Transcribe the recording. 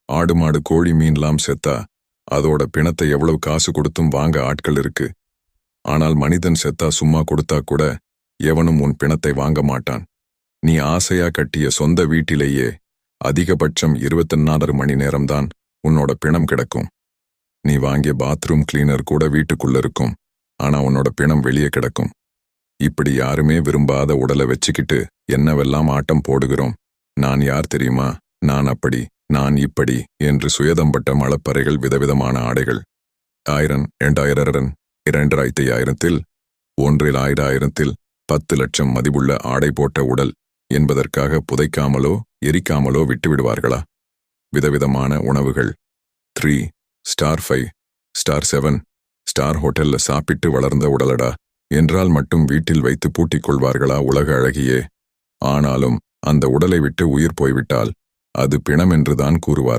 ஆடு மாடு கோழி மீன்லாம் செத்தா அதோட பிணத்தை எவ்வளவு காசு கொடுத்தும் வாங்க ஆட்கள் இருக்கு. ஆனால் மனிதன் செத்தா சும்மா கொடுத்தா கூட எவனும் உன் பிணத்தை வாங்க மாட்டான். நீ ஆசையா கட்டிய சொந்த வீட்டிலேயே அதிகபட்சம் 24 மணி நேரம்தான் உன்னோட பிணம் கிடக்கும். நீ வாங்கிய பாத்ரூம் கிளீனர் கூட வீட்டுக்குள்ள இருக்கும். ஆனா உன்னோட பிணம் வெளியே கிடக்கும். இப்படி யாருமே விரும்பாத உடலை வச்சுக்கிட்டு என்னவெல்லாம் ஆட்டம் போடுகிறோம். நான் யார் தெரியுமா, நான் அப்படி, நான் இப்படி என்று சுயதம்பட்ட மலப்பறைகள், விதவிதமான ஆடைகள். 1000, 2000, 2500, 1000, 10 லட்சம் மதிப்புள்ள ஆடை போட்ட உடல் என்பதற்காக புதைக்காமலோ எரிக்காமலோ விட்டுவிடுவார்களா? விதவிதமான உணவுகள் 3 ஸ்டார் 5 ஸ்டார் 7 ஸ்டார் ஹோட்டல்ல சாப்பிட்டு வளர்ந்த உடலடா என்றால் மட்டும் வீட்டில் வைத்து பூட்டிக் கொள்வார்களா உலக அழகியே? ஆனாலும் அந்த உடலை விட்டு உயிர் போய்விட்டால் அது பிணம் என்றுதான் கூறுவார்.